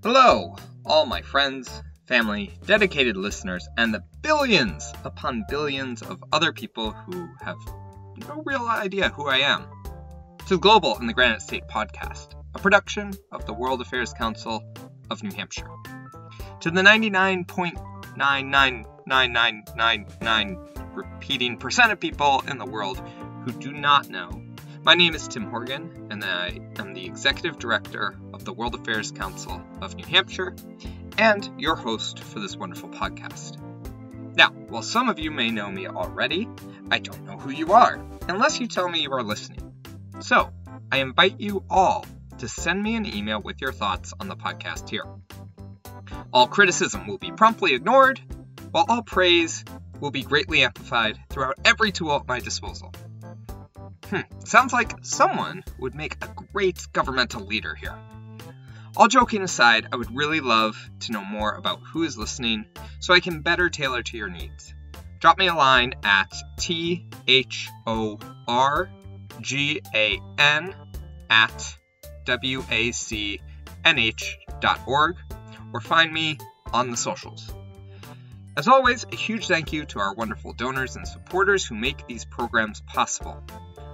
Hello, all my friends, family, dedicated listeners, and the billions upon billions of other people who have no real idea who I am. To Global in the Granite State podcast, a production of the World Affairs Council of New Hampshire. To the 99.99999 repeating percent of people in the world who do not know, my name is Tim Horgan, and I am the Executive Director of the World Affairs Council of New Hampshire, and your host for this wonderful podcast. Now, while some of you may know me already, I don't know who you are, unless you tell me you are listening. So, I invite you all to send me an email with your thoughts on the podcast here. All criticism will be promptly ignored, while all praise will be greatly amplified throughout every tool at my disposal. Sounds like someone would make a great governmental leader here. All joking aside, I would really love to know more about who is listening so I can better tailor to your needs. Drop me a line at thorgan@wacnh.org or find me on the socials. As always, a huge thank you to our wonderful donors and supporters who make these programs possible.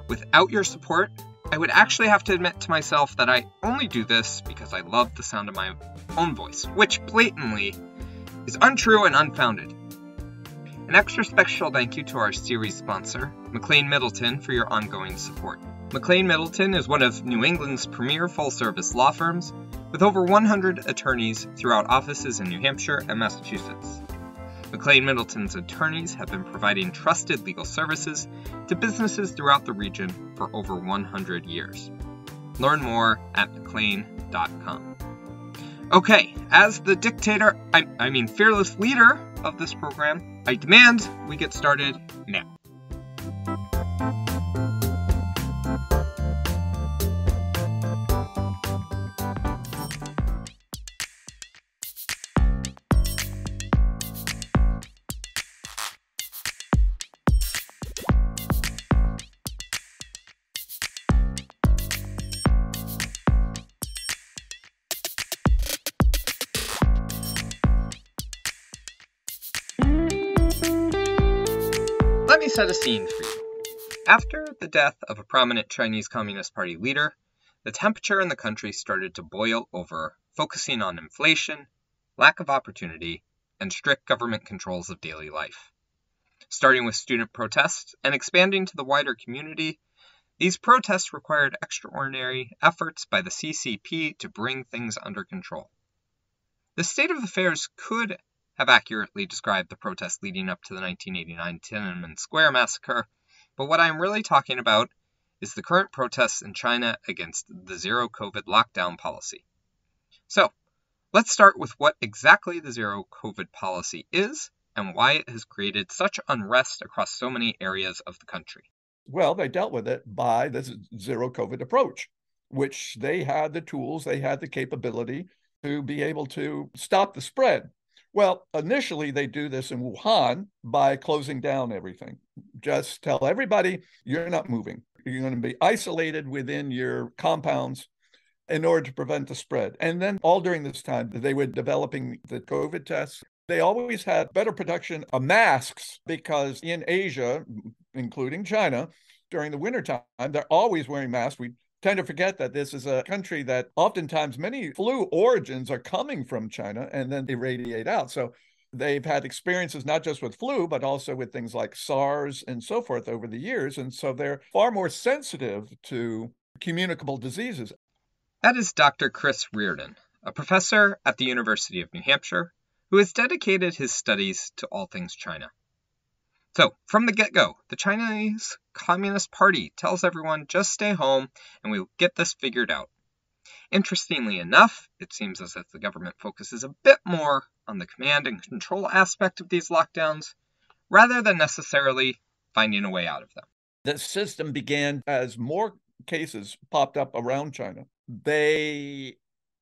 Without your support, I would actually have to admit to myself that I only do this because I love the sound of my own voice, which blatantly is untrue and unfounded. An extra special thank you to our series sponsor, McLean Middleton, for your ongoing support. McLean Middleton is one of New England's premier full-service law firms, with over 100 attorneys throughout offices in New Hampshire and Massachusetts. McLean Middleton's attorneys have been providing trusted legal services to businesses throughout the region for over 100 years. Learn more at mclean.com. Okay, as the dictator, fearless leader of this program, I demand we get started now. Let me set a scene for you. After the death of a prominent Chinese Communist Party leader, the temperature in the country started to boil over, focusing on inflation, lack of opportunity, and strict government controls of daily life. Starting with student protests and expanding to the wider community, these protests required extraordinary efforts by the CCP to bring things under control. The state of affairs could have accurately described the protests leading up to the 1989 Tiananmen Square massacre, but what I'm really talking about is the current protests in China against the zero-COVID lockdown policy. So, let's start with what exactly the zero-COVID policy is and why it has created such unrest across so many areas of the country. Well, they dealt with it by the zero-COVID approach, which they had the tools, they had the capability to be able to stop the spread. Well, initially, they do this in Wuhan by closing down everything. Just tell everybody, you're not moving. You're going to be isolated within your compounds in order to prevent the spread. And then all during this time, they were developing the COVID tests. They always had better production of masks because in Asia, including China, during the wintertime, they're always wearing masks. We tend to forget that this is a country that oftentimes many flu origins are coming from China and then they radiate out. So they've had experiences not just with flu, but also with things like SARS and so forth over the years. And so they're far more sensitive to communicable diseases. That is Dr. Chris Reardon, a professor at the University of New Hampshire, who has dedicated his studies to all things China. So, from the get-go, the Chinese Communist Party tells everyone just stay home and we'll get this figured out. Interestingly enough, it seems as if the government focuses a bit more on the command and control aspect of these lockdowns, rather than necessarily finding a way out of them. The system began as more cases popped up around China. They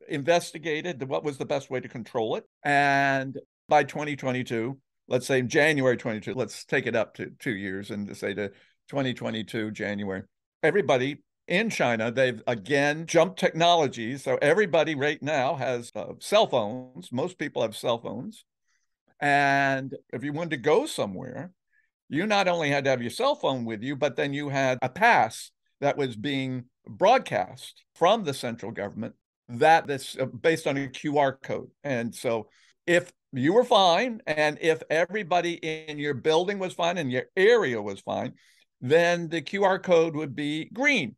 investigated what was the best way to control it, and by 2022, let's say January 22, let's take it up to 2 years and say to 2022, January, everybody in China, they've again jumped technology. So everybody right now has cell phones. Most people have cell phones. And if you wanted to go somewhere, you not only had to have your cell phone with you, but then you had a pass that was being broadcast from the central government that's based on a QR code. And so if you were fine, and if everybody in your building was fine and your area was fine, then the QR code would be green.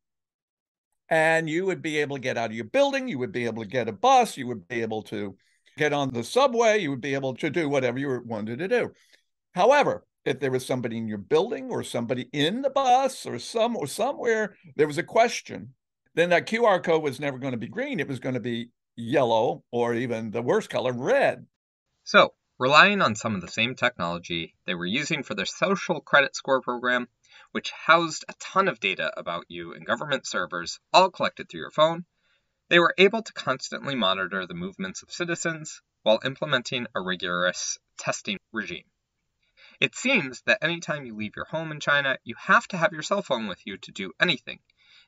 And you would be able to get out of your building. You would be able to get a bus. You would be able to get on the subway. You would be able to do whatever you wanted to do. However, if there was somebody in your building or somebody in the bus or somewhere there was a question, then that QR code was never going to be green. It was going to be yellow, or even the worst color, red. So, relying on some of the same technology they were using for their social credit score program, which housed a ton of data about you in government servers, all collected through your phone, they were able to constantly monitor the movements of citizens while implementing a rigorous testing regime. It seems that anytime you leave your home in China, you have to have your cell phone with you to do anything,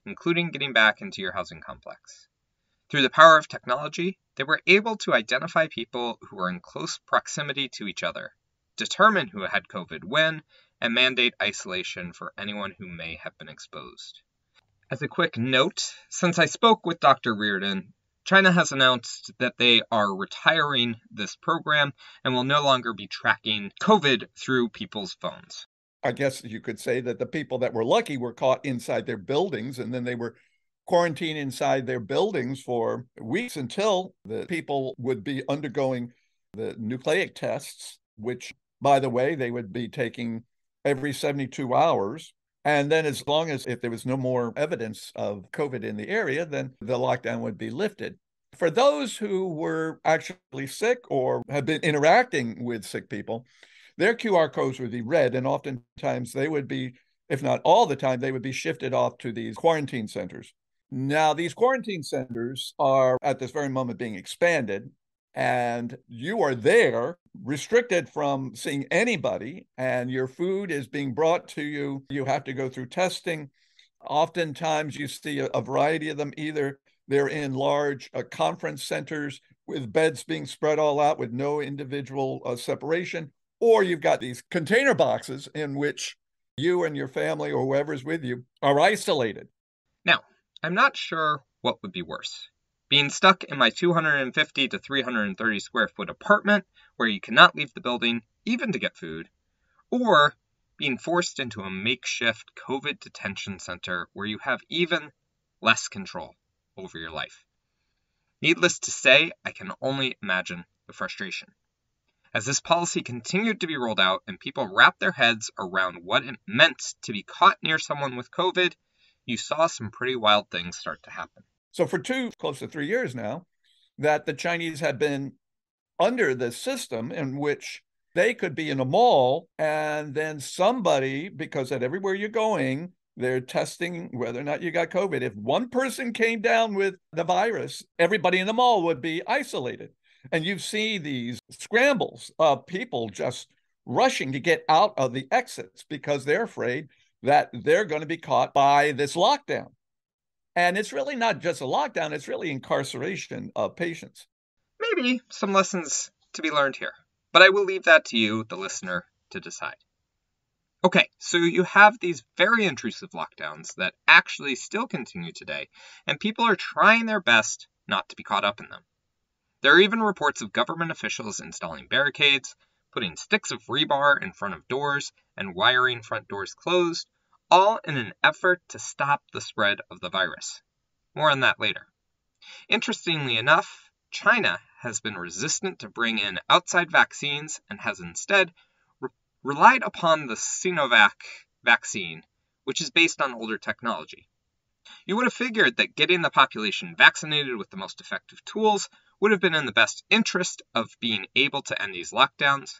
including getting back into your housing complex. Through the power of technology, they were able to identify people who were in close proximity to each other, determine who had COVID when, and mandate isolation for anyone who may have been exposed. As a quick note, since I spoke with Dr. Reardon, China has announced that they are retiring this program and will no longer be tracking COVID through people's phones. I guess you could say that the people that were lucky were caught inside their buildings, and then they were quarantined inside their buildings for weeks until the people would be undergoing the nucleic tests, which, by the way, they would be taking every 72 hours. And then as long as if there was no more evidence of COVID in the area, then the lockdown would be lifted. For those who were actually sick or had been interacting with sick people, their QR codes would be red, and oftentimes they would be, if not all the time, they would be shifted off to these quarantine centers. Now, these quarantine centers are at this very moment being expanded, and you are there restricted from seeing anybody, and your food is being brought to you. You have to go through testing. Oftentimes you see a variety of them. Either they're in large conference centers with beds being spread all out with no individual separation, or you've got these container boxes in which you and your family or whoever's with you are isolated. Now, I'm not sure what would be worse. Being stuck in my 250 to 330 square foot apartment where you cannot leave the building, even to get food, or being forced into a makeshift COVID detention center where you have even less control over your life. Needless to say, I can only imagine the frustration. As this policy continued to be rolled out and people wrapped their heads around what it meant to be caught near someone with COVID, you saw some pretty wild things start to happen. So for close to 3 years now, that the Chinese had been under the system in which they could be in a mall, and then somebody, because at everywhere you're going, they're testing whether or not you got COVID. If one person came down with the virus, everybody in the mall would be isolated. And you see these scrambles of people just rushing to get out of the exits because they're afraid that they're going to be caught by this lockdown. And it's really not just a lockdown, it's really incarceration of patients. Maybe some lessons to be learned here, but I will leave that to you, the listener, to decide. Okay, so you have these very intrusive lockdowns that actually still continue today, and people are trying their best not to be caught up in them. There are even reports of government officials installing barricades, putting sticks of rebar in front of doors, and wiring front doors closed, all in an effort to stop the spread of the virus. More on that later. Interestingly enough, China has been resistant to bring in outside vaccines and has instead relied upon the Sinovac vaccine, which is based on older technology. You would have figured that getting the population vaccinated with the most effective tools would have been in the best interest of being able to end these lockdowns,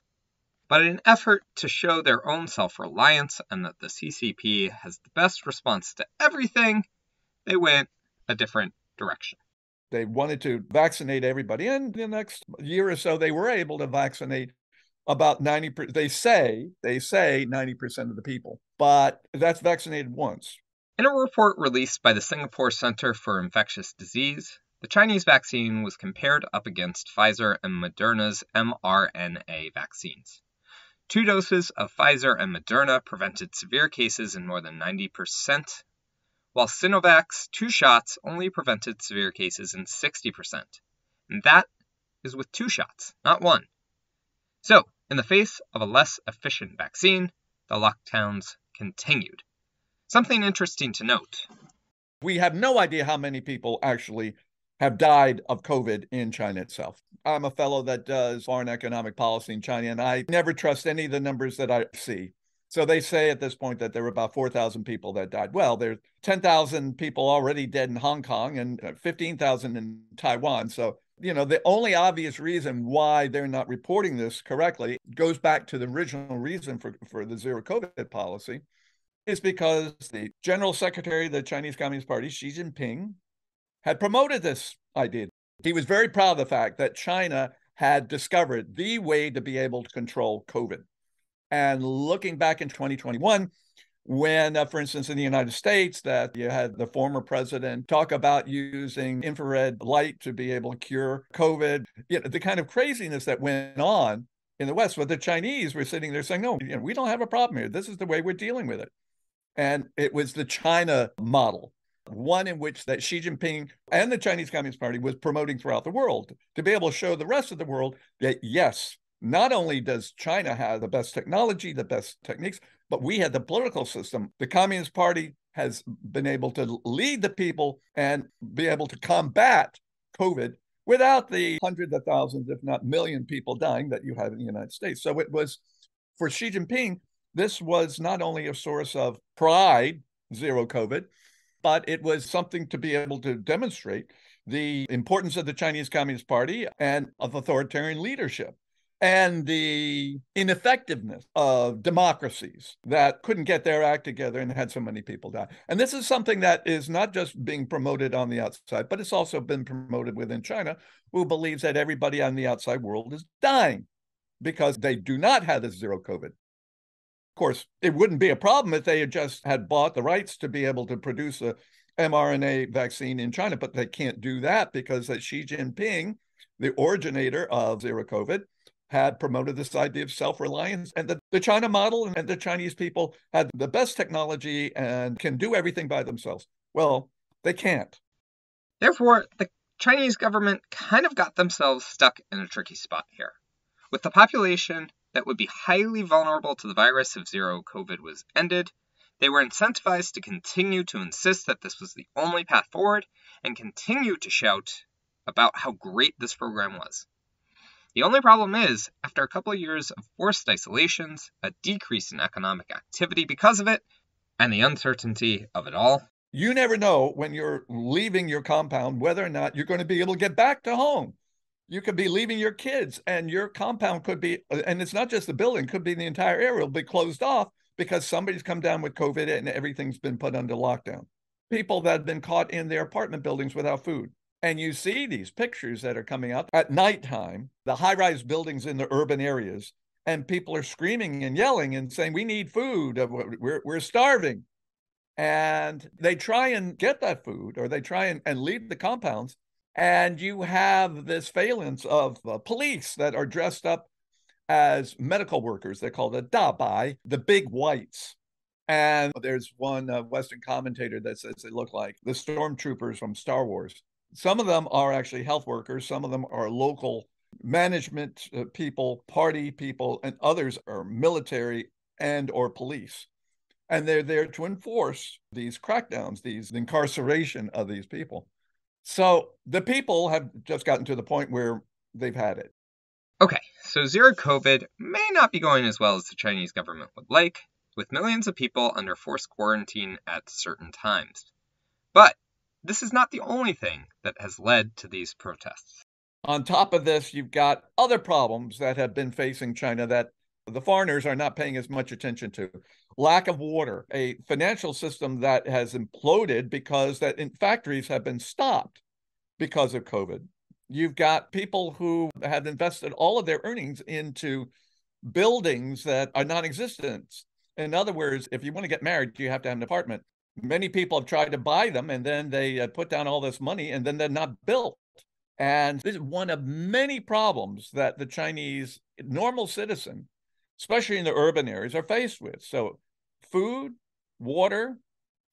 but in an effort to show their own self-reliance and that the CCP has the best response to everything, they went a different direction. They wanted to vaccinate everybody. And the next year or so, they were able to vaccinate about 90%. They say 90% of the people, but that's vaccinated once. In a report released by the Singapore Center for Infectious Disease, the Chinese vaccine was compared up against Pfizer and Moderna's mRNA vaccines. 2 doses of Pfizer and Moderna prevented severe cases in more than 90%, while Sinovac's 2 shots only prevented severe cases in 60%. And that is with 2 shots, not 1. So, in the face of a less efficient vaccine, the lockdowns continued. Something interesting to note. We have no idea how many people actually have died of COVID in China itself. I'm a fellow that does foreign economic policy in China, and I never trust any of the numbers that I see. So they say at this point that there were about 4,000 people that died. Well, there's 10,000 people already dead in Hong Kong and 15,000 in Taiwan. So, the only obvious reason why they're not reporting this correctly goes back to the original reason for the zero COVID policy, is because the General Secretary of the Chinese Communist Party, Xi Jinping, had promoted this idea. He was very proud of the fact that China had discovered the way to be able to control COVID. And looking back in 2021, when, for instance, in the United States, that you had the former president talk about using infrared light to be able to cure COVID, the kind of craziness that went on in the West, but the Chinese were sitting there saying, no, we don't have a problem here. This is the way we're dealing with it. And it was the China model, one in which that Xi Jinping and the Chinese Communist Party was promoting throughout the world to be able to show the rest of the world that, yes, not only does China have the best technology, the best techniques, but we have the political system. The Communist Party has been able to lead the people and be able to combat COVID without the hundreds of thousands, if not million people dying that you have in the United States. So it was, for Xi Jinping, this was not only a source of pride, zero COVID, but it was something to be able to demonstrate the importance of the Chinese Communist Party and of authoritarian leadership, and the ineffectiveness of democracies that couldn't get their act together and had so many people die. And this is something that is not just being promoted on the outside, but it's also been promoted within China, who believes that everybody on the outside world is dying because they do not have this zero COVID. Of course, it wouldn't be a problem if they had bought the rights to be able to produce a mRNA vaccine in China, but they can't do that because Xi Jinping, the originator of zero COVID, had promoted this idea of self-reliance, and the China model and the Chinese people had the best technology and can do everything by themselves. Well, they can't. Therefore, the Chinese government kind of got themselves stuck in a tricky spot here. With the population that would be highly vulnerable to the virus if zero COVID was ended, they were incentivized to continue to insist that this was the only path forward and continue to shout about how great this program was. The only problem is, after a couple of years of forced isolations, a decrease in economic activity because of it, and the uncertainty of it all, you never know when you're leaving your compound whether or not you're going to be able to get back to home. You could be leaving your kids and your compound could be, and it's not just the building, could be the entire area will be closed off because somebody's come down with COVID and everything's been put under lockdown. People that have been caught in their apartment buildings without food. And you see these pictures that are coming out at nighttime, the high-rise buildings in the urban areas, and people are screaming and yelling and saying, we need food, we're starving. And they try and get that food, or they try and leave the compounds. And you have this phalanx of police that are dressed up as medical workers. They're called the dabai, the big whites. And there's one Western commentator that says they look like the stormtroopers from Star Wars. Some of them are actually health workers. Some of them are local management people, party people, and others are military and or police. And they're there to enforce these crackdowns, these incarceration of these people. So the people have just gotten to the point where they've had it. Okay, so zero COVID may not be going as well as the Chinese government would like, with millions of people under forced quarantine at certain times. But this is not the only thing that has led to these protests. On top of this, you've got other problems that have been facing China that the foreigners are not paying as much attention to. Lack of water, a financial system that has imploded because that factories have been stopped because of COVID. You've got people who have invested all of their earnings into buildings that are non-existent. In other words, if you want to get married, you have to have an apartment. Many people have tried to buy them, and then they put down all this money, and then they're not built. And this is one of many problems that the Chinese normal citizen, especially in the urban areas, are faced with. So food, water,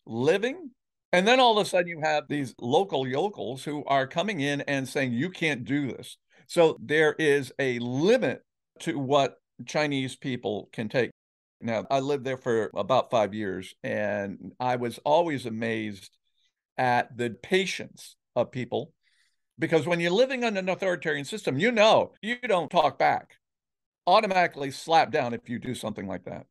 living. And then all of a sudden you have these local yokels who are coming in and saying, you can't do this. So there is a limit to what Chinese people can take. Now, I lived there for about 5 years, and I was always amazed at the patience of people, because when you're living under an authoritarian system, you don't talk back, automatically slap down if you do something like that.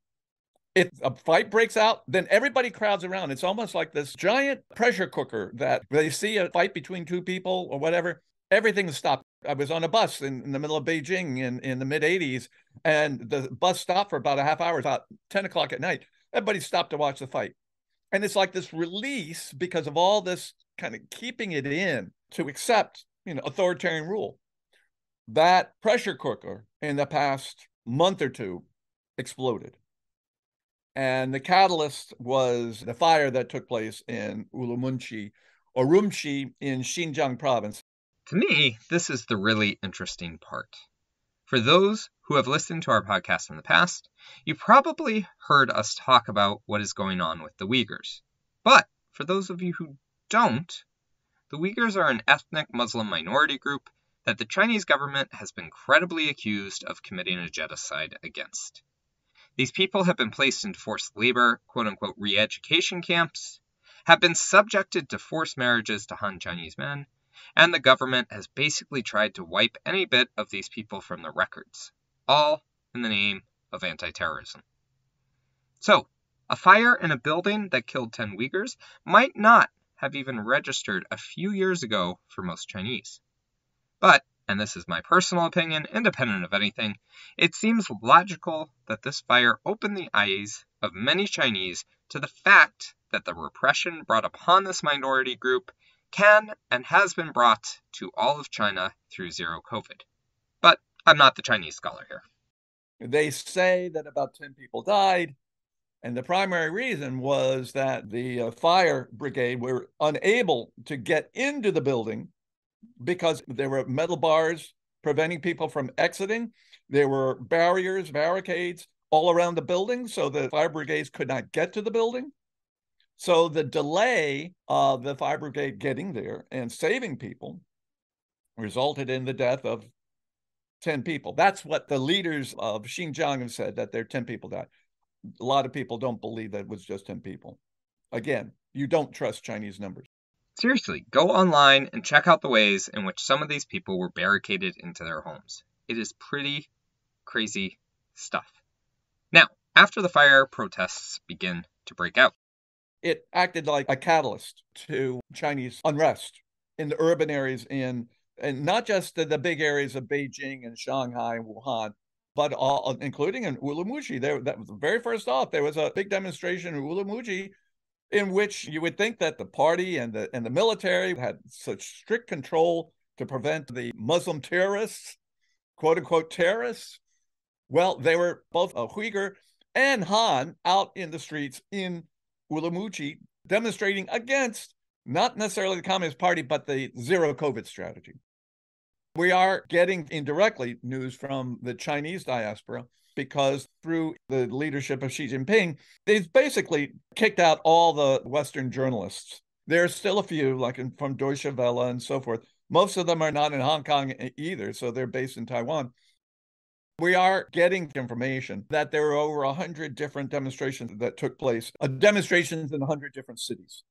If a fight breaks out, then everybody crowds around. It's almost like this giant pressure cooker that they see a fight between two people or whatever, everything is stopped. I was on a bus in the middle of Beijing in the mid 80s, and the bus stopped for about a half hour, about 10 o'clock at night. Everybody stopped to watch the fight. And it's like this release because of all this kind of keeping it in to accept, authoritarian rule. That pressure cooker in the past month or two exploded. And the catalyst was the fire that took place in Urumqi in Xinjiang province. To me, this is the really interesting part. For those who have listened to our podcast in the past, you probably heard us talk about what is going on with the Uyghurs. But for those of you who don't, the Uyghurs are an ethnic Muslim minority group that the Chinese government has been credibly accused of committing a genocide against. These people have been placed into forced labor, quote-unquote re-education camps, have been subjected to forced marriages to Han Chinese men, and the government has basically tried to wipe any bit of these people from the records, all in the name of anti-terrorism. So, a fire in a building that killed 10 Uyghurs might not have even registered a few years ago for most Chinese. But, and this is my personal opinion, independent of anything, it seems logical that this fire opened the eyes of many Chinese to the fact that the repression brought upon this minority group can and has been brought to all of China through zero COVID. But I'm not the Chinese scholar here. They say that about 10 people died, and the primary reason was that the fire brigade were unable to get into the building because there were metal bars preventing people from exiting. There were barricades all around the building, so the fire brigades could not get to the building. So the delay of the fire brigade getting there and saving people resulted in the death of 10 people. That's what the leaders of Xinjiang have said, that there 10 people died. A lot of people don't believe that it was just 10 people. Again, you don't trust Chinese numbers. Seriously, go online and check out the ways in which some of these people were barricaded into their homes. It is pretty crazy stuff. Now, after the fire, protests begin to break out. It acted like a catalyst to Chinese unrest in the urban areas and not just the big areas of Beijing and Shanghai and Wuhan, but all, including in Urumqi. That was the very first off. There was a big demonstration in Urumqi in which you would think that the party and the military had such strict control to prevent the Muslim terrorists, quote unquote terrorists. Well, they were both Uyghur and Han out in the streets in Urumqi demonstrating against not necessarily the Communist Party, but the zero COVID strategy. We are getting indirectly news from the Chinese diaspora because through the leadership of Xi Jinping, they've basically kicked out all the Western journalists. There are still a few, like from Deutsche Welle and so forth. Most of them are not in Hong Kong either, so they're based in Taiwan. We are getting information that there were over 100 different demonstrations that took place, demonstrations in 100 different cities.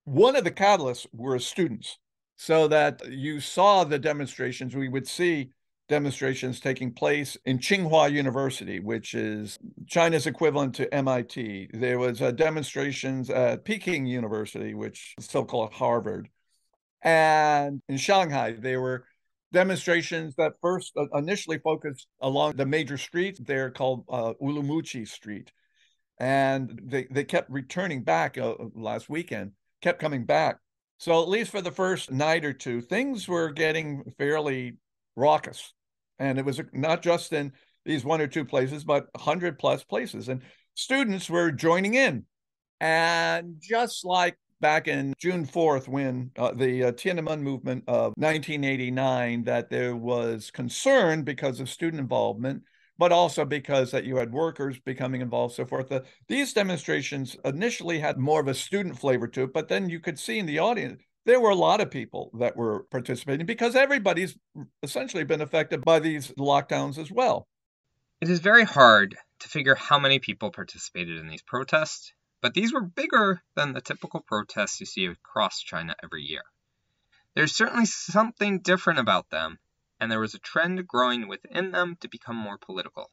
One of the catalysts were students, so that you saw the demonstrations. We would see demonstrations taking place in Tsinghua University, which is China's equivalent to MIT. There was demonstrations at Peking University, which is so-called Harvard. And in Shanghai, there were demonstrations that first initially focused along the major streets. They're called Urumqi Street. And they kept returning back last weekend, kept coming back. So at least for the first night or two, things were getting fairly raucous. And it was not just in these one or two places, but 100 plus places. And students were joining in. And just like back in June 4th, when the Tiananmen movement of 1989, that there was concern because of student involvement, but also because that you had workers becoming involved, so forth. These demonstrations initially had more of a student flavor to it, but then you could see in the audience, there were a lot of people that were participating because everybody's essentially been affected by these lockdowns as well. It is very hard to figure how many people participated in these protests, but these were bigger than the typical protests you see across China every year. There's certainly something different about them, and there was a trend growing within them to become more political.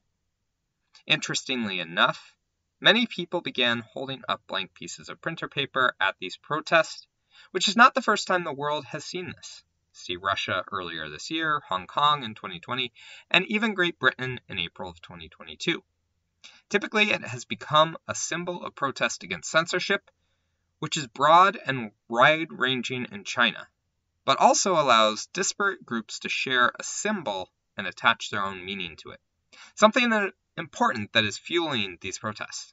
Interestingly enough, many people began holding up blank pieces of printer paper at these protests, which is not the first time the world has seen this. See Russia earlier this year, Hong Kong in 2020, and even Great Britain in April of 2022. Typically, it has become a symbol of protest against censorship, which is broad and wide-ranging in China, but also allows disparate groups to share a symbol and attach their own meaning to it, something important that is fueling these protests.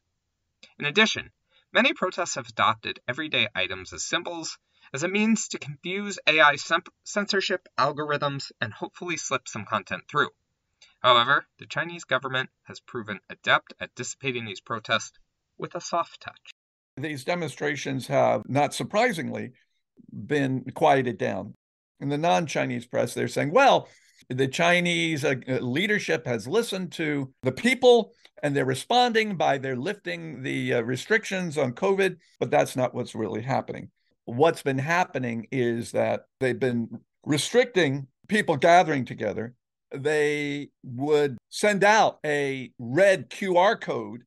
In addition, many protests have adopted everyday items as symbols as a means to confuse AI censorship algorithms and hopefully slip some content through. However, the Chinese government has proven adept at dissipating these protests with a soft touch. These demonstrations have, not surprisingly, been quieted down. In the non-Chinese press, they're saying, well, the Chinese leadership has listened to the people and they're responding by their lifting the restrictions on COVID, but that's not what's really happening. What's been happening is that they've been restricting people gathering together. They would send out a red QR code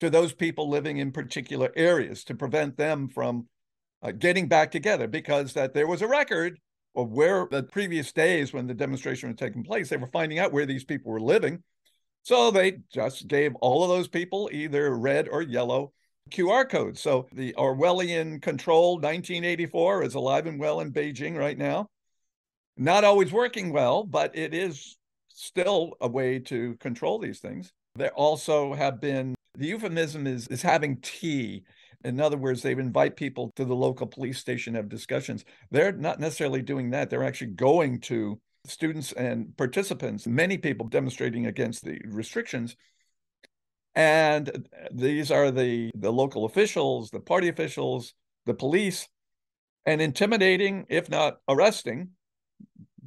to those people living in particular areas to prevent them from getting back together, because that there was a record of where the previous days when the demonstration was taking place, they were finding out where these people were living. So they just gave all of those people either red or yellow QR codes. So the Orwellian control 1984 is alive and well in Beijing right now. Not always working well, but it is still a way to control these things. There also have been, the euphemism is having tea. In other words, they invite people to the local police station to have discussions. They're not necessarily doing that. They're actually going to students and participants, many people demonstrating against the restrictions. And these are the local officials, the party officials, the police, and intimidating, if not arresting,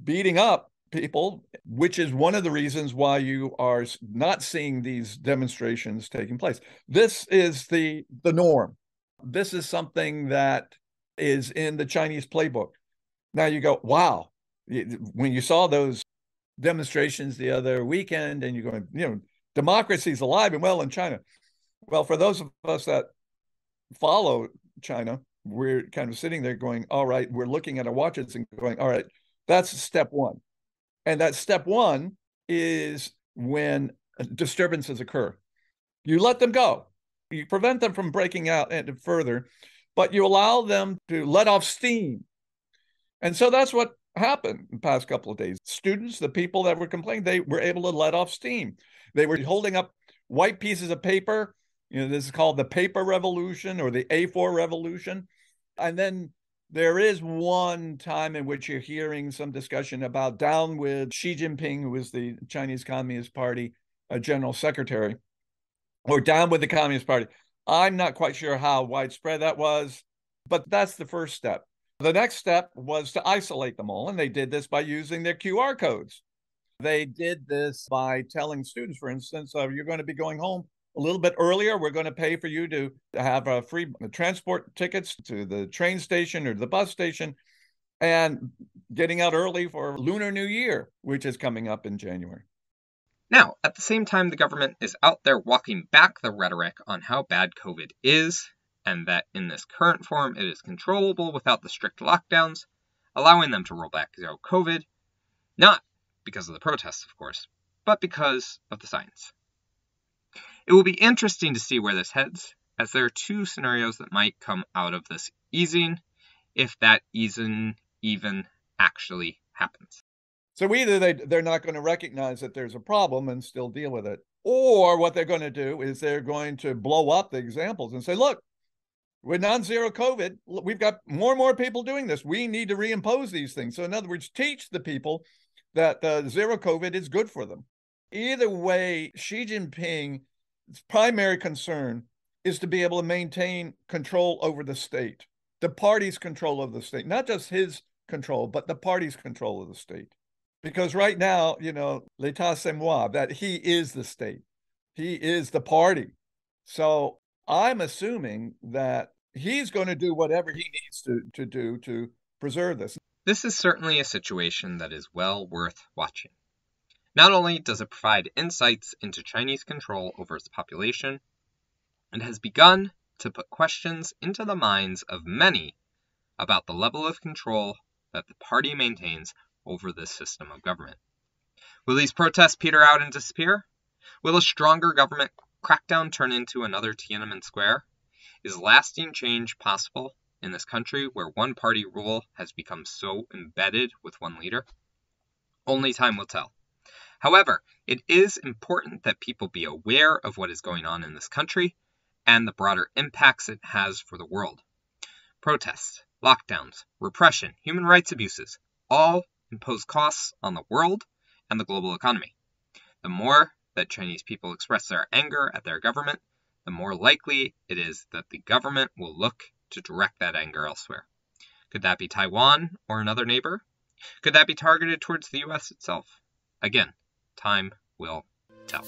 beating up people, which is one of the reasons why you are not seeing these demonstrations taking place. This is the norm. This is something that is in the Chinese playbook. Now you go, wow, when you saw those demonstrations the other weekend and you're going, democracy is alive and well in China. Well, for those of us that follow China, we're kind of sitting there going, all right, we're looking at our watches and going, all right, that's step one. And that step one is when disturbances occur. You let them go. You prevent them from breaking out and further, but you allow them to let off steam. And so that's what happened in the past couple of days. Students, the people that were complaining, they were able to let off steam. They were holding up white pieces of paper. This is called the paper revolution or the A4 revolution. And then there is one time in which you're hearing some discussion about down with Xi Jinping, who is the Chinese Communist Party general secretary, or down with the Communist Party. I'm not quite sure how widespread that was, but that's the first step. The next step was to isolate them all, and they did this by using their QR codes. They did this by telling students, for instance, you're going to be going home a little bit earlier. We're going to pay for you to have free transport tickets to the train station or the bus station, and getting out early for Lunar New Year, which is coming up in January. Now, at the same time, the government is out there walking back the rhetoric on how bad COVID is, and that in this current form it is controllable without the strict lockdowns, allowing them to roll back zero COVID, not because of the protests, of course, but because of the science. It will be interesting to see where this heads, as there are two scenarios that might come out of this easing, if that easing even actually happens. So either they're not going to recognize that there's a problem and still deal with it, or what they're going to do is they're going to blow up the examples and say, look, With non-zero COVID, we've got more and more people doing this. We need to reimpose these things. So in other words, teach the people that zero COVID is good for them. Either way, Xi Jinping's primary concern is to be able to maintain control over the state, the party's control of the state, not just his control, but the party's control of the state. Because right now, l'état c'est moi, that he is the state. He is the party. So I'm assuming that he's going to do whatever he needs to do to preserve this. This is certainly a situation that is well worth watching. Not only does it provide insights into Chinese control over its population, it has begun to put questions into the minds of many about the level of control that the party maintains over this system of government. Will these protests peter out and disappear? Will a stronger government crackdown turn into another Tiananmen Square? Is lasting change possible in this country where one-party rule has become so embedded with one leader? Only time will tell. However, it is important that people be aware of what is going on in this country and the broader impacts it has for the world. Protests, lockdowns, repression, human rights abuses, all impose costs on the world and the global economy. The more that Chinese people express their anger at their government, the more likely it is that the government will look to direct that anger elsewhere. Could that be Taiwan or another neighbor? Could that be targeted towards the US itself? Again, time will tell.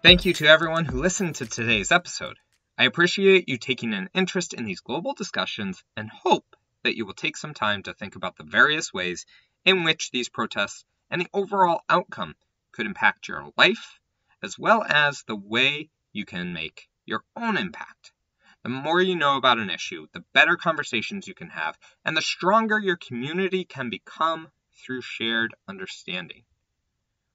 Thank you to everyone who listened to today's episode. I appreciate you taking an interest in these global discussions and hope that you will take some time to think about the various ways in which these protests and the overall outcome could impact your life, as well as the way you can make your own impact. The more you know about an issue, the better conversations you can have, and the stronger your community can become through shared understanding.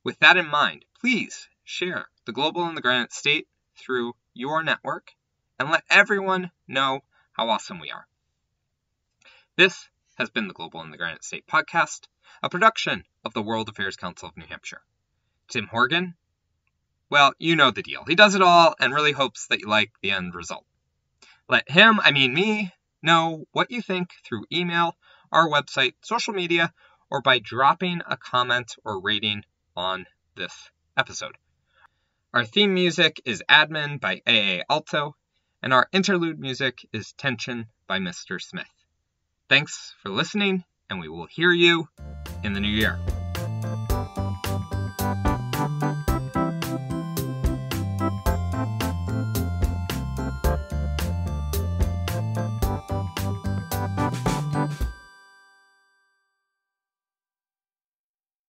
With that in mind, please share the Global in the Granite State through your network and let everyone know how awesome we are. This has been the Global in the Granite State podcast, a production of the World Affairs Council of New Hampshire. Tim Horgan? Well, you know the deal. He does it all and really hopes that you like the end result. Let him, me, know what you think through email, our website, social media, or by dropping a comment or rating on this episode. Our theme music is Admin by A.A. Alto, and our interlude music is Tension by Mr. Smith. Thanks for listening, and we will hear you in the new year.